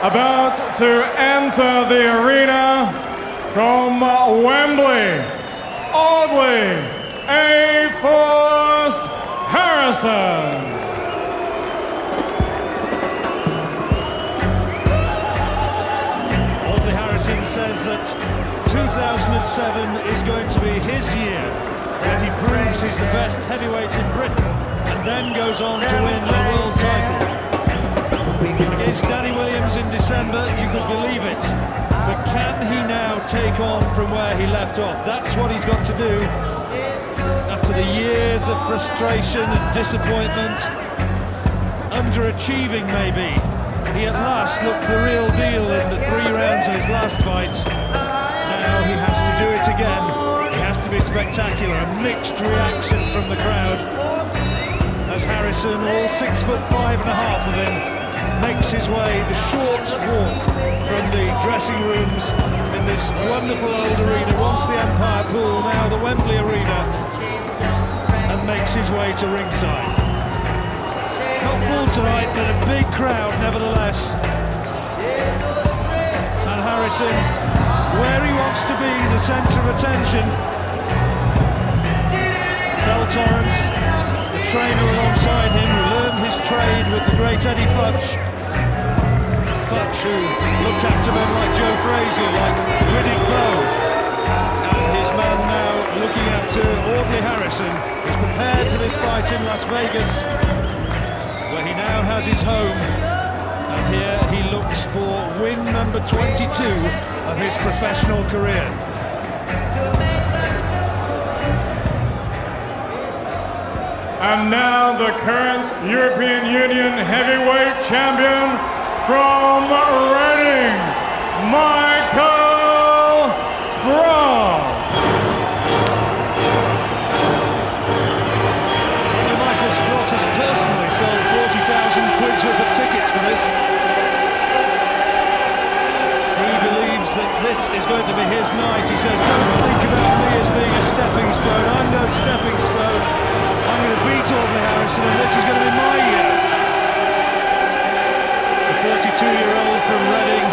about to enter the arena from Wembley, Audley A. Force Harrison. Audley Harrison says that 2007 is going to be his year, where he proves he's the best heavyweight in Britain and then goes on to win a world title. Against Danny Williams in December, you could believe it. But can he now take on from where he left off? That's what he's got to do. After the years of frustration and disappointment, underachieving maybe, he at last looked the real deal in the 3 rounds of his last fight. Now he has to do it again. He has to be spectacular. A mixed reaction from the crowd as Harrison, all 6'5.5" of him, makes his way the short walk from the dressing rooms in this wonderful old arena, once the Empire Pool, now the Wembley Arena, and makes his way to ringside. Not full tonight, but a big crowd nevertheless. And Harrison, where he wants to be the centre of attention. Bell Torrance, the trainer alongside him, who learned his trade with the great Eddie Futch, who looked after men like Joe Frazier, like Riddick Bowe. And his man now looking after Audley Harrison, who's prepared for this fight in Las Vegas, where he now has his home. And here he looks for win number 22 of his professional career. And now the current European Union heavyweight champion from Reading, Michael Sprott. Well, Michael Sprott has personally sold 40,000 quid's worth of tickets for this. He believes that this is going to be his night. He says, don't think about me as being a stepping stone. I'm no stepping stone. I'm going to beat Audley Harrison, and this is going to be my year. The 32-year-old from Reading,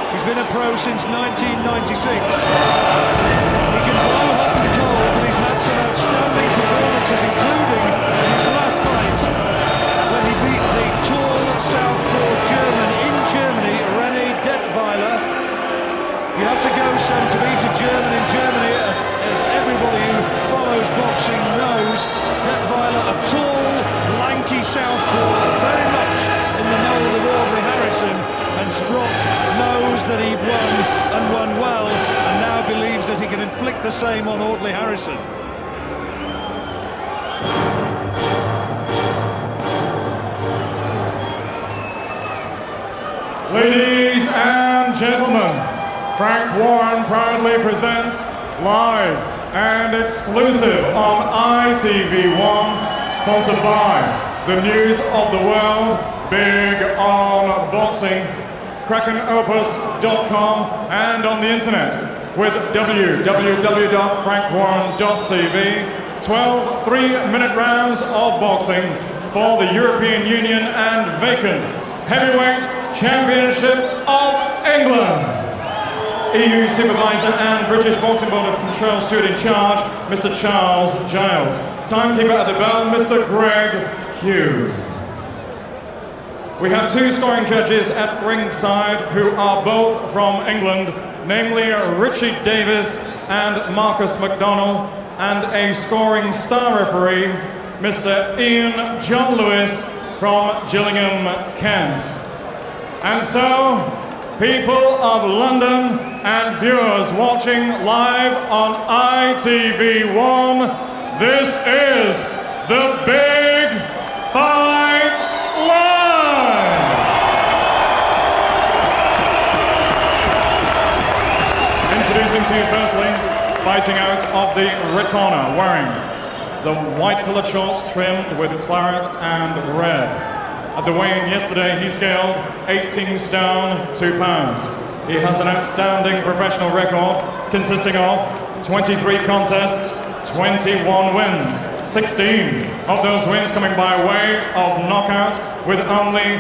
he's been a pro since 1996. He can blow hot and cold, but he's had some outstanding performances, including his last fight, when he beat the tall southpaw German in Germany, René Detweiler. You have to go, son, to beat a German in Germany, as everybody who follows boxing knows. Detweiler, a tall, lanky southpaw, very much in the mould of Audley Harrison, and Sprott knows that he won and won well, and now believes that he can inflict the same on Audley Harrison. Ladies and gentlemen, Frank Warren proudly presents live and exclusive on ITV1, sponsored by the News of the World, big on boxing, KrakenOpus.com, and on the internet with www.frankwarren.tv. 12 3-minute rounds of boxing for the European Union and vacant heavyweight championship of England. EU Supervisor and British Boxing Board of Control Steward in charge, Mr. Charles Giles. Timekeeper at the bell, Mr. Greg Hugh. We have 2 scoring judges at ringside who are both from England, namely Richie Davis and Marcus McDonnell, and a scoring star referee, Mr. Ian John Lewis from Gillingham, Kent. And so, people of London and viewers watching live on ITV1, this is the Big Fight Live! Introducing to you firstly, fighting out of the red corner, wearing the white coloured shorts trimmed with claret and red. At the weigh-in yesterday, he scaled 18 stone, 2 pounds. He has an outstanding professional record consisting of 23 contests, 21 wins, 16 of those wins coming by way of knockout with only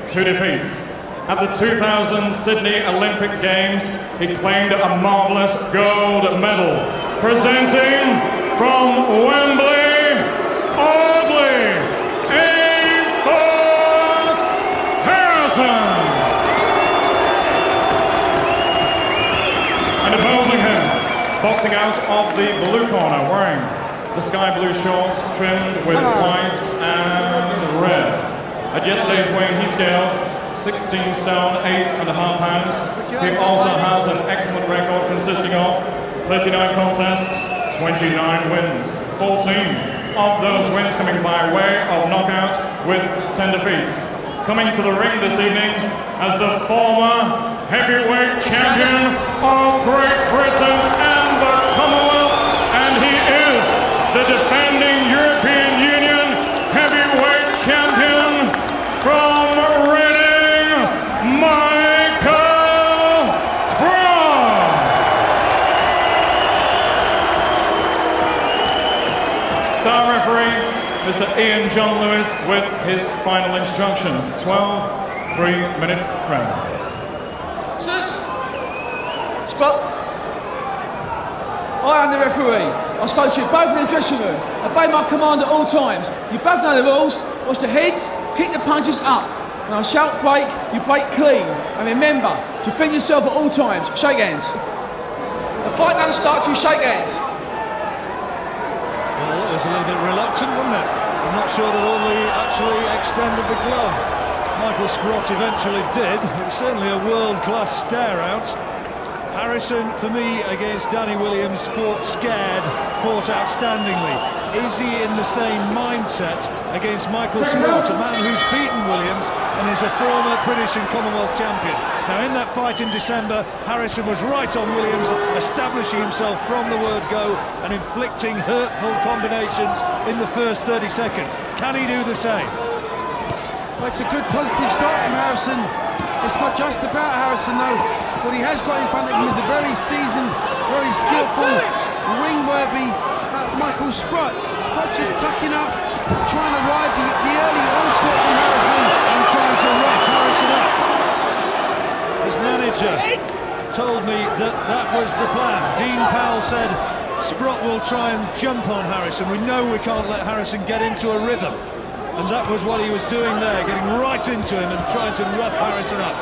2 defeats. At the 2000 Sydney Olympic Games, he claimed a marvelous gold medal. Presenting from Wembley, Audley, Harrison. And opposing him, boxing out of the blue corner, wearing the sky blue shorts trimmed with white and red. At yesterday's weighing, he scaled 16 stone, 8.5 pounds. He also has an excellent record consisting of 39 contests, 29 wins. 14 of those wins coming by way of knockout with 10 defeats. Coming to the ring this evening as the former heavyweight champion of Great Britain and the Commonwealth, and he is the defending European Union heavyweight champion from Reading, Michael Sprott. Star referee, Mr. Ian John Lewis, with his final instructions. 12 3-minute rounds. Sirs, Sprott, I am the referee. I spoke to you both in the dressing room. Obey my command at all times. You both know the rules. Watch the heads, kick the punches up. When I shout break, you break clean. And remember, defend yourself at all times. Shake hands. The fight don't start till you shake hands. Well, it was a little bit reluctant, wasn't it? I'm not sure that Audley actually extended the glove. Michael Sprott eventually did. It was certainly a world-class stare-out. Harrison, for me, against Danny Williams, fought scared, fought outstandingly. Is he in the same mindset against Michael Sprott, a man who's beaten Williams and is a former British and Commonwealth champion? Now, in that fight in December, Harrison was right on Williams, establishing himself from the word go and inflicting hurtful combinations in the first 30 seconds. Can he do the same? Well, it's a good positive start from Harrison. It's not just about Harrison though. What he has got in front of him is a very seasoned, very skillful, ring-worthy Michael Sprott. Sprott just tucking up, trying to ride the early onslaught from Harrison And trying to rough Harrison up. His manager told me that that was the plan. Dean Powell said Sprott will try and jump on Harrison. We know we can't let Harrison get into a rhythm. And that was what he was doing there, getting right into him and trying to rough Harrison up.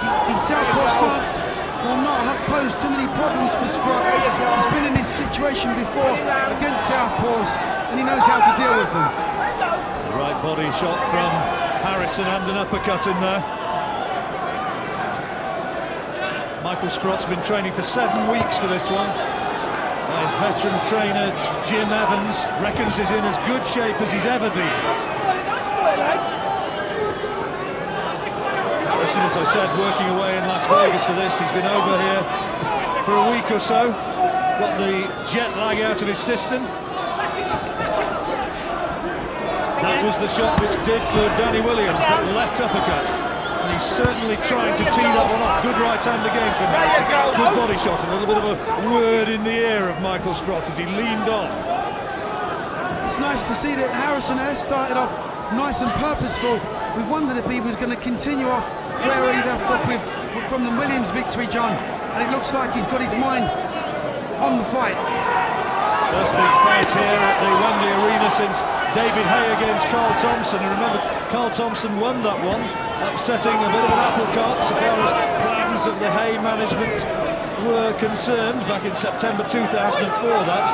The southpaw stance will not pose too many problems for Sprott. He's been in this situation before against southpaws, and he knows how to deal with them. The right body shot from Harrison and an uppercut in there. Michael Sprott's been training for 7 weeks for this one. His veteran trainer, Jim Evans, reckons he's in as good shape as he's ever been. Harrison, as I said, working away in Las Vegas for this. He's been over here for a week or so. Got the jet lag out of his system. That was the shot which did for Danny Williams, that left uppercut. And he's certainly trying to tee that one up. Good right hand again from Harrison. Good body shot, and a little bit of a word in the ear of Michael Sprott as he leaned on. It's nice to see that Harrison has started off nice and purposeful. We wondered if he was going to continue off where he left off with from the Williams victory, John. And it looks like he's got his mind on the fight. First big fight here at the Wembley Arena since David Hay against Carl Thompson. And remember, Carl Thompson won that one, upsetting a bit of an apple cart so far as plans of the Hay management were concerned back in September 2004. That.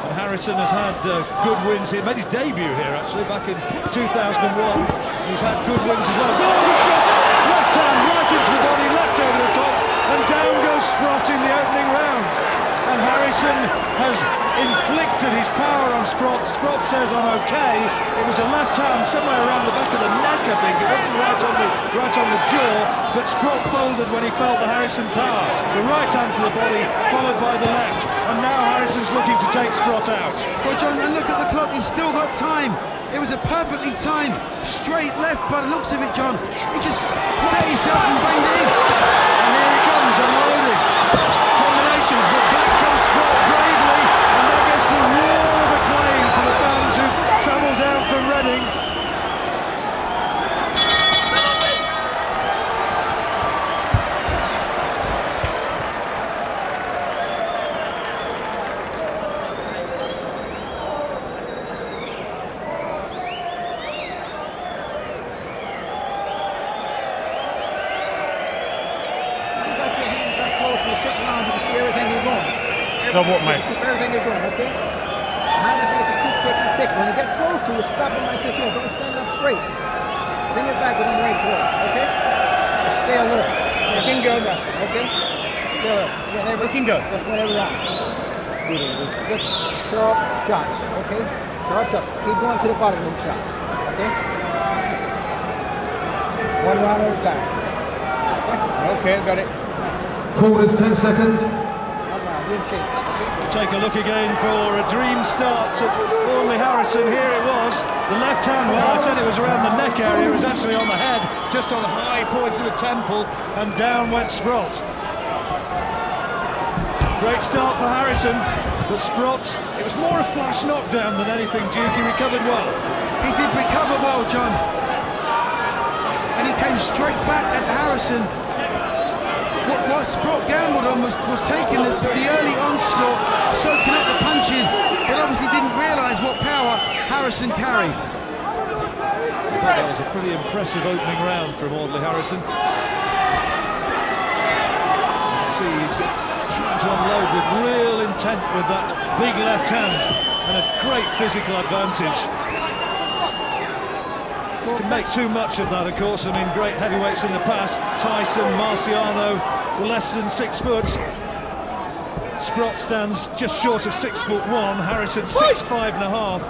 And Harrison has had good wins here. Made his debut here actually back in 2001. He's had good wins as well. Good shot! Left hand right into the body, left over the top, and down goes Sprott in the opening round. And Harrison has inflicted his power on Sprott. Sprott says, I'm okay. It was a left hand somewhere around the back of the neck, I think. It wasn't right on the jaw, but Sprott folded when he felt the Harrison power. The right hand to the body, followed by the left. And now Harrison's looking to take Sprott out. Well, John, and look at the clock, he's still got time. It was a perfectly timed straight left by the looks of it, John. He just set himself and banged it in. And here he comes, unloading combinations, but back comes Sprott bravely, and that gets the roar of acclaim for the fans who've travelled down from Reading. So what, mate? Keep everything you're doing, okay? Behind the back, just keep picking, pick. When you get close to you, stop him like this here. Don't stand up straight. Bring it back with him right through, okay? Just stay alert. Looking good, okay? Stay alert. Whenever, looking good. Just whenever round. Good, sharp shots, okay? Sharp shots. Keep going to the bottom of the shot, okay? One round at a time. Okay, got it. Call is 10 seconds. One round, good shape, okay? Take a look again for a dream start at Audley Harrison. Here it was, the left hand. Well, I said it was around the neck area. It was actually on the head, just on the high point of the temple, and down went Sprott. Great start for Harrison, but Sprott, it was more a flash knockdown than anything, Duke. He recovered well. He did recover well, John. And he came straight back at Harrison. What Sprott gambled on was taking the early onslaught, soaking up the punches, but obviously didn't realise what power Harrison carried. I thought that was a pretty impressive opening round from Audley Harrison. You can see he's trying to unload with real intent with that big left hand and a great physical advantage. Can make too much of that, of course. I mean, great heavyweights in the past, Tyson, Marciano, were less than 6 foot. Sprott stands just short of 6'1", Harrison 6'5.5".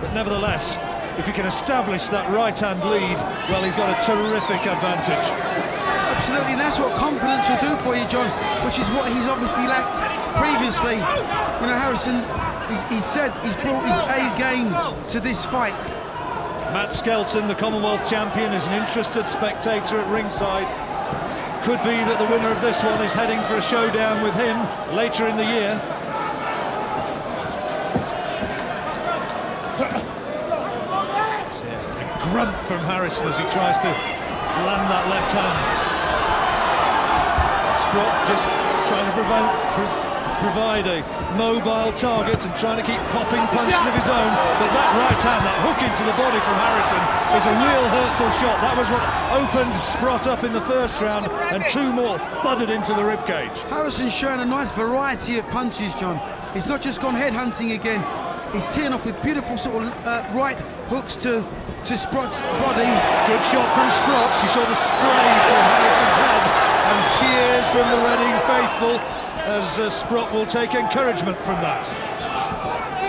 But nevertheless, if he can establish that right-hand lead, well, he's got a terrific advantage. Absolutely, and that's what confidence will do for you, John, which is what he's obviously lacked previously. You know, Harrison, he said he's brought his A game to this fight. Matt Skelton, the Commonwealth champion, is an interested spectator at ringside. Could be that the winner of this one is heading for a showdown with him later in the year. A grunt from Harrison as he tries to land that left hand. Sprott just trying to provide a mobile target and trying to keep popping punches of his own, but that right hand, that hook into the body from Harrison, is a real hurtful shot. That was what opened Sprott up in the first round, and 2 more thudded into the ribcage. Harrison's showing a nice variety of punches, John. He's not just gone head hunting again. He's teeing off with beautiful sort of right hooks to Sprott's body. Good shot from Sprott. You saw the spray from Harrison's head, and cheers from the Reading faithful, as Sprott will take encouragement from that.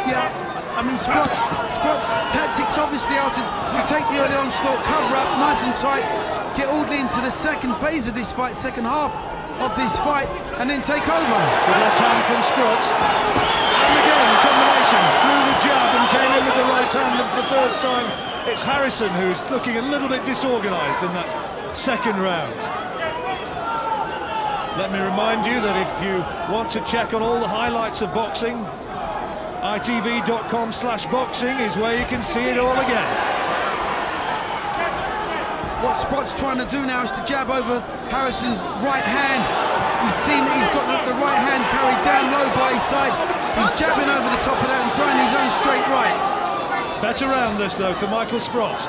Yeah, I mean, Sprott's tactics obviously are to take the early onslaught, cover up nice and tight, get Audley into the second phase of this fight, second half of this fight, and then take over. Good left hand from Sprott. And again, combination through the jab and came in with the right hand, and for the first time it's Harrison who's looking a little bit disorganised in that second round. Let me remind you that if you want to check on all the highlights of boxing, itv.com/boxing is where you can see it all again. What Sprott's trying to do now is to jab over Harrison's right hand. He's seen that he's got the right hand carried down low by his side. He's jabbing over the top of that and throwing his own straight right. Better round this though for Michael Sprott.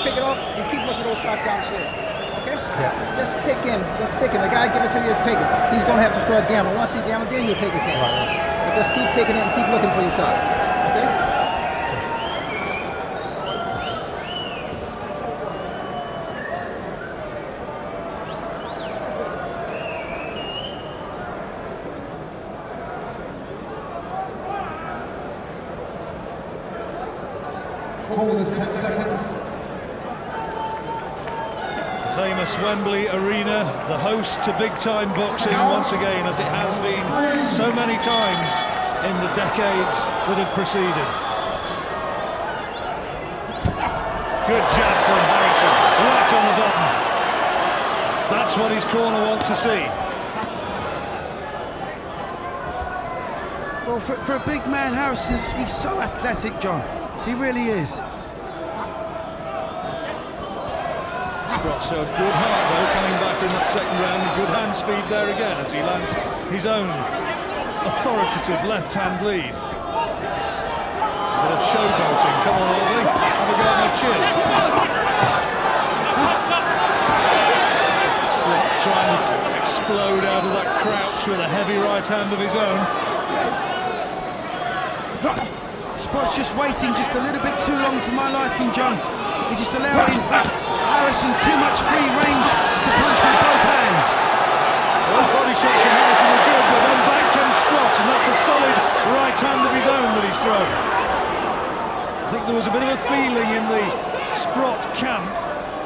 Pick it up and keep looking at those shots downstairs. Okay? Yeah. Just pick him. The guy give it to you, take it. He's gonna have to start gambling. Once he gambles, then you'll take a chance. Right. But just keep picking it and keep looking for your shot. Okay? Call is 10 seconds. Famous Wembley Arena, the host to big-time boxing once again, as it has been so many times in the decades that have preceded. Good jab from Harrison, right on the button. That's what his corner wants to see. Well, for a big man, he's so athletic, John. He really is. Sprott showed good heart though, coming back in that second round, and good hand speed there again as he lands his own authoritative left-hand lead. A bit of showboating. Come on, Audley, have a go on the chin. Sprott trying to explode out of that crouch with a heavy right hand of his own. Sprott's just waiting just a little bit too long for my liking, John. He's just allowing Harrison too much free range to punch with both hands. Those body shots from Harrison were good, but then back comes Sprott, and that's a solid right hand of his own that he's thrown. I think there was a bit of a feeling in the Sprott camp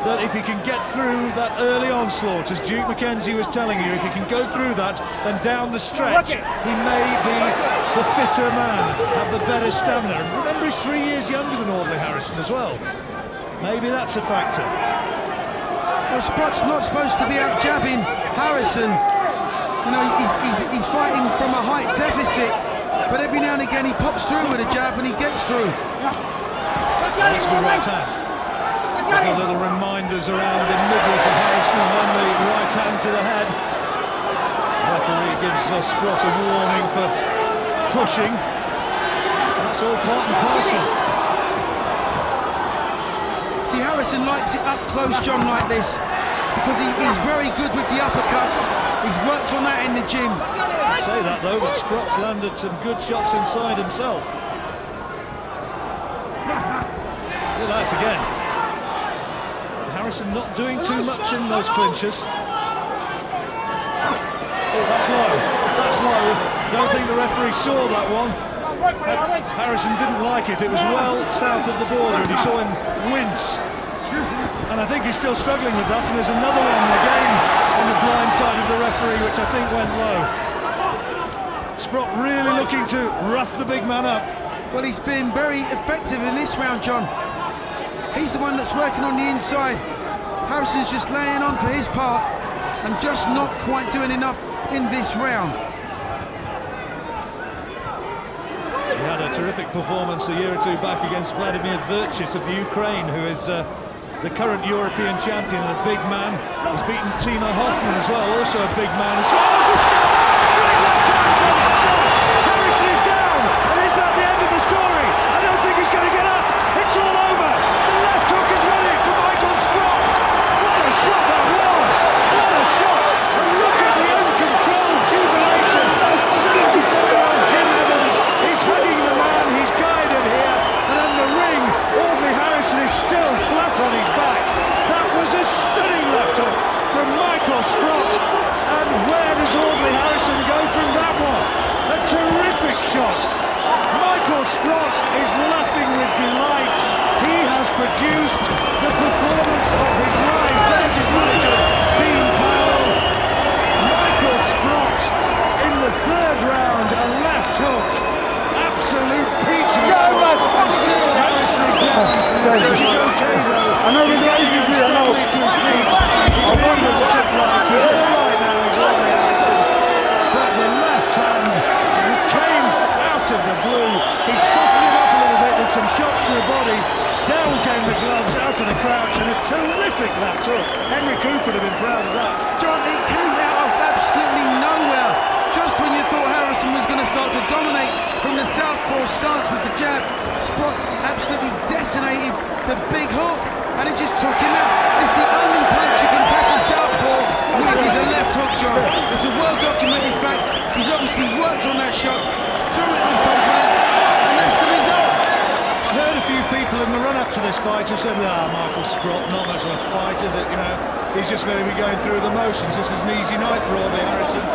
that if he can get through that early onslaught, as Duke McKenzie was telling you, if he can go through that, then down the stretch, he may be the fitter man, have the better stamina. And remember, he's 3 years younger than Audley Harrison as well. Maybe that's a factor. Well, Sprott's not supposed to be out jabbing Harrison. You know, he's fighting from a height deficit, but every now and again he pops through with a jab and he gets through. That's good right hand. Couple of little reminders around the middle for Harrison, and then the right hand to the head. The referee gives Sprott a warning for pushing. That's all part and parcel. See, Harrison likes it up close, John, like this, because he's very good with the uppercuts. He's worked on that in the gym. I say that though, but Sprott's landed some good shots inside himself. Look at that again. Harrison not doing too much in those clinches. Oh, that's low. That's low. Don't think the referee saw that one. Harrison didn't like it. It was well south of the border, and he saw him wince. And I think he's still struggling with that. And there's another one again on the blind side of the referee, which I think went low. Sprott really looking to rough the big man up. Well, he's been very effective in this round, John. He's the one that's working on the inside. Harrison's just laying on for his part and just not quite doing enough in this round. He had a terrific performance a year or two back against Vladimir Virchis of the Ukraine, who is the current European champion and a big man. He's beaten Timo Hoffman as well, also a big man as well. Harrison is down, and is that the end of the story? I don't think he's going to get up. It's all over. The left hook is ready for Michael Sprott. What a shot that was! What a shot! And look at the uncontrolled jubilation. 74-year-old Jim Evans is hugging the man. He's guided here, and in the ring, Audley Harrison is still flat on his back. That was a stunning left hook from Michael Sprott. And where does Audley Harrison go from that one? A terrific shot. Michael Sprott is laughing with delight. He has produced the performance of his life. There's his manager, Dean Powell. Michael Sprott in the third round, a left hook. Absolute peaches. And still Harrison is down. I think he's okay though. He's getting unsteadily to his feet. He's being looked at right. He's all right now. He's Audley Harrison. But the left hand came out of the blue. He softened him up a little bit with some shots to the body. Down came the gloves out of the crouch, and a terrific left hook. Henry Cooper would have been proud of that. John, it came out of absolutely nowhere. Just when you thought Harrison was going to start to dominate from the southpaw stance with the jab, Sprott absolutely detonated the big hook, and it just took him out. It's the only punch you can catch a southpaw with is a left hook, John. It's a well-documented fact. He's obviously worked on that shot, threw it with confidence, and that's the result. I heard a few people in the run-up to this fight who said, Michael Sprott, not much of a fight, is it? You know, he's just going to be going through the motions. This is an easy night for Audley Harrison.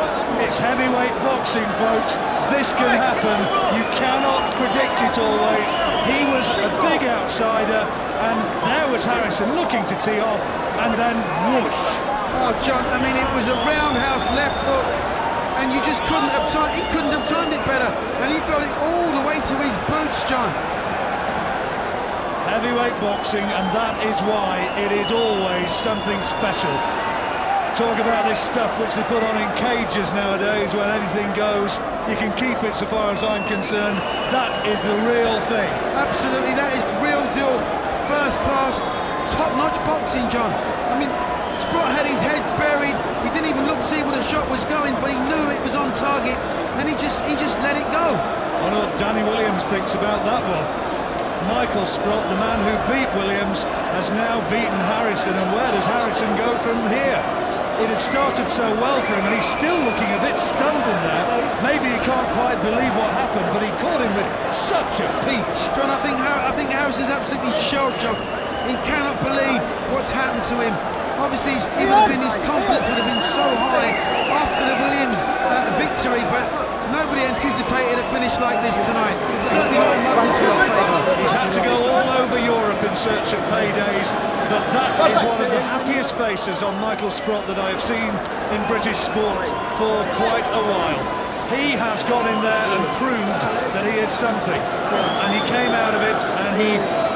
It's heavyweight boxing, folks. This can happen. You cannot predict it always. He was a big outsider, and there was Harrison looking to tee off, and then whoosh. Oh, John, I mean, it was a roundhouse left hook, and you just couldn't have timed. He couldn't have timed it better, and he felt it all the way to his boots, John. Heavyweight boxing, and that is why it is always something special. Talk about this stuff which they put on in cages nowadays when anything goes. You can keep it so far as I'm concerned. That is the real thing. Absolutely, that is the real deal. first-class, top-notch boxing, John. I mean, Sprott had his head buried. He didn't even look see where the shot was going, but he knew it was on target, and he just let it go. I know what Danny Williams thinks about that one. Michael Sprott, the man who beat Williams, has now beaten Harrison, and where does Harrison go from here? It had started so well for him, and he's still looking a bit stunned in there. Maybe he can't quite believe what happened, but he caught him with such a peach. John, I think Harrison's absolutely shell-shocked. He cannot believe what's happened to him. Obviously, his confidence would have been so high after the Williams victory, but nobody anticipated a finish like this tonight. Certainly not in Michael Sprott's favour. He's had to go all over Europe in search of paydays, but that is one of the happiest faces on Michael Sprott that I have seen in British sport for quite a while. He has gone in there and proved that he is something, and he came out of it, and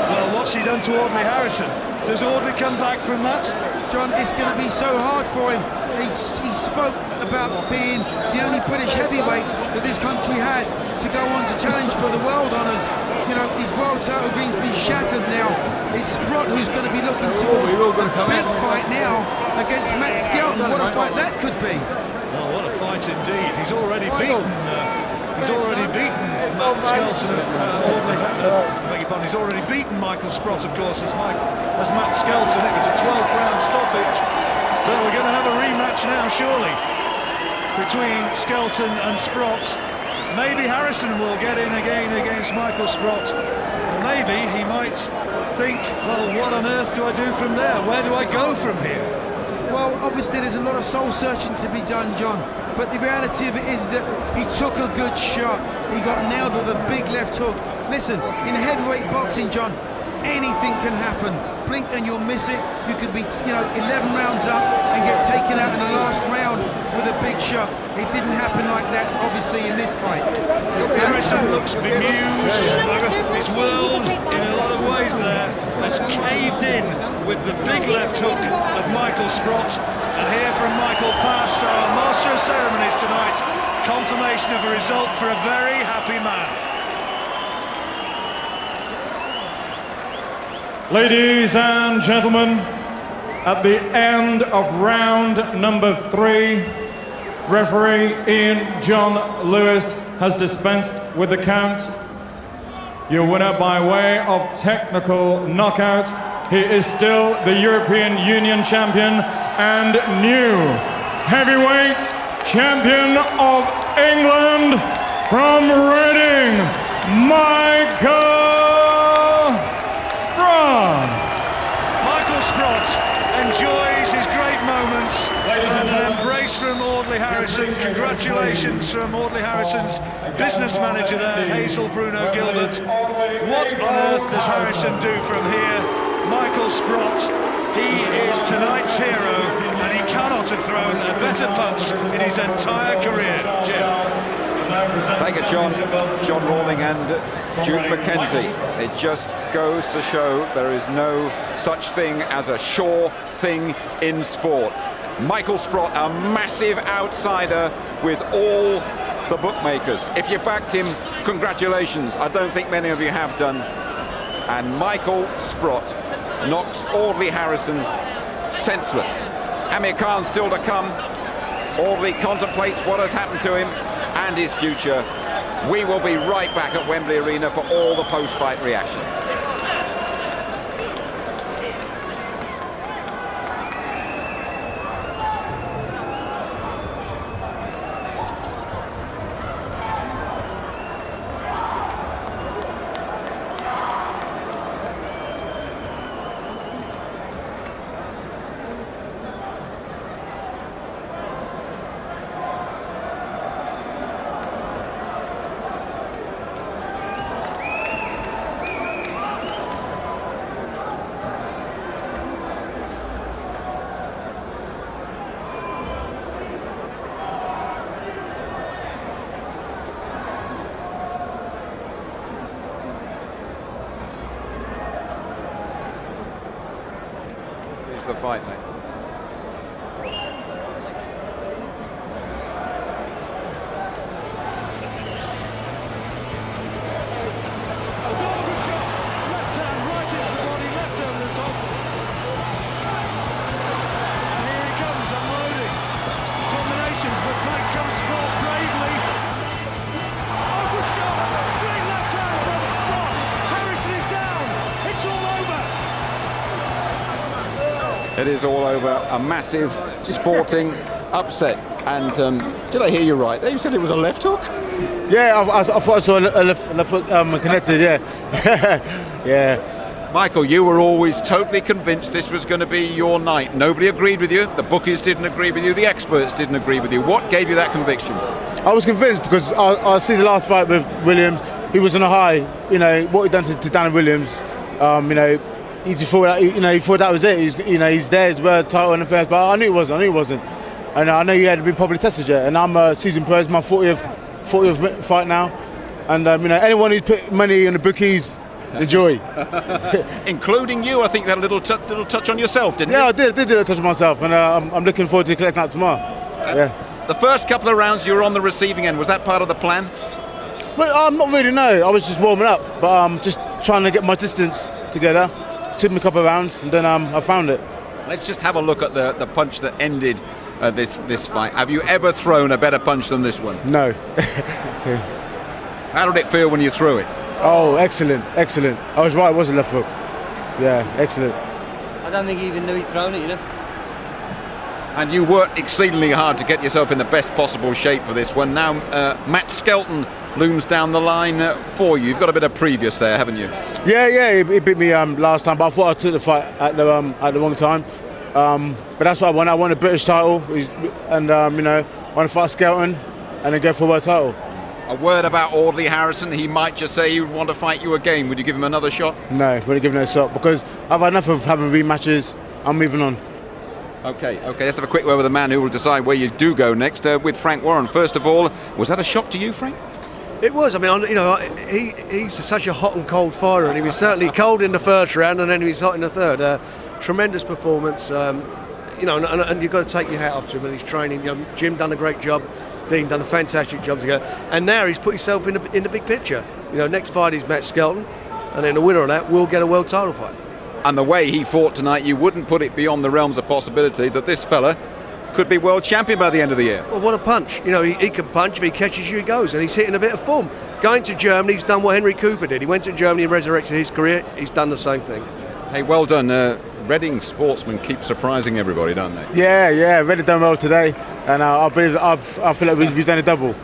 well, what's he done to Audley Harrison? Does Audley come back from that? John, it's going to be so hard for him. He spoke about being the only British heavyweight that this country had to go on to challenge for the world honours. You know, his world title dream's been shattered now. It's Sprott who's going to be looking towards a big fight now against Matt Skelton. What a fight that could be. Well, what a fight indeed. He's already beaten Matt Skelton. He's already beaten Michael Sprott, of course, as Matt Skelton. It was a 12th-round stoppage. But we're going to have a rematch now, surely, between Skelton and Sprott. Maybe Harrison will get in again against Michael Sprott. Or maybe he might think, well, what on earth do I do from there? Where do I go from here? Well, obviously there's a lot of soul searching to be done, John, but the reality of it is that he took a good shot. He got nailed with a big left hook. Listen, in heavyweight boxing, John, anything can happen. Blink and you'll miss it. You could be, 11 rounds up and get taken out in the last round with a big shot. It didn't happen like that, obviously, in this fight. Harrison looks bemused. His world, in a lot of ways there, has caved in with the big left hook of Michael Sprott. And here from Michael Pass, our master of ceremonies tonight, confirmation of a result for a very happy man. Ladies and gentlemen, at the end of round number 3, referee Ian John Lewis has dispensed with the count. Your winner by way of technical knockout. He is still the European Union champion and new heavyweight champion of England from Reading, Michael Sprott. Michael Sprott enjoys his great moments, and an embrace from Audley Harrison. Congratulations from Audley Harrison's business manager there, Hazel Bruno Gilbert. What on earth does Harrison do from here? Michael Sprott, he is tonight's hero, and he cannot have thrown a better punch in his entire career. Jim. Thank you, John Rawling and Duke McKenzie. It just goes to show there is no such thing as a sure thing in sport. Michael Sprott, a massive outsider with all the bookmakers. If you backed him, congratulations. I don't think many of you have done. And Michael Sprott knocks Audley Harrison senseless. Amir Khan still to come. Audley contemplates what has happened to him and his future. We will be right back at Wembley Arena for all the post-fight reaction. The fight, mate. It is all over. A massive sporting upset. And did I hear you right? You said it was a left hook? Yeah, I thought I saw a left foot connected, yeah. Yeah. Michael, you were always totally convinced this was going to be your night. Nobody agreed with you. The bookies didn't agree with you. The experts didn't agree with you. What gave you that conviction? I was convinced because I see the last fight with Williams. He was on a high. You know what he done to Danny Williams. You know, he just thought that. You know, he thought that was it. He's there. His world title in the first. But I knew it wasn't. And I know he hadn't been probably tested yet. And I'm a seasoned pro. It's my 40th fight now. And you know, anyone who's put money on the bookies, the joy. Including you. I think you had a little touch on yourself, didn't you? Yeah, I did do a touch on myself, and I'm looking forward to collecting that tomorrow. Yeah. The first couple of rounds you were on the receiving end. Was that part of the plan? Well, not really, no. I was just warming up, but just trying to get my distance together. Took me a couple of rounds, and then I found it. Let's just have a look at the punch that ended this fight. Have you ever thrown a better punch than this one? No. How did it feel when you threw it? Oh, excellent. I was right, it was a left hook. Yeah, excellent. I don't think he even knew he'd thrown it, you know. And you worked exceedingly hard to get yourself in the best possible shape for this one. Now, Matt Skelton looms down the line for you. You've got a bit of previous there, haven't you? Yeah, he beat me last time, but I thought I took the fight at the wrong time. But that's what I won. I won a British title, and you know, I want to fight Skelton and then go for a world title. A word about Audley Harrison. He might just say he would want to fight you again. Would you give him another shot? No, wouldn't give him no shot because I've had enough of having rematches. I'm moving on. Okay. Let's have a quick word with the man who will decide where you do go next. With Frank Warren. First of all, was that a shock to you, Frank? It was. I mean, you know, he's such a hot and cold fighter, and he was certainly cold in the first round, and then he was hot in the third. Tremendous performance. You know, and you've got to take your hat off to him and his training. You know, Jim done a great job. Dean done a fantastic job together, and now he's put himself in the big picture. You know, next fight is Matt Skelton, and then the winner of that will get a world title fight. And the way he fought tonight, you wouldn't put it beyond the realms of possibility that this fella could be world champion by the end of the year. Well, what a punch! You know, he can punch. If he catches you, he goes, and he's hitting a bit of form. Going to Germany, he's done what Henry Cooper did. He went to Germany and resurrected his career. He's done the same thing. Hey, well done. Reading sportsmen keep surprising everybody, don't they? Yeah, Reading done well today, and I feel like we've done a double.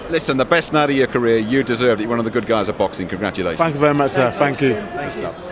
Listen, the best night of your career, you deserved it. You're one of the good guys at boxing. Congratulations. Thank you very much, sir. Thank you.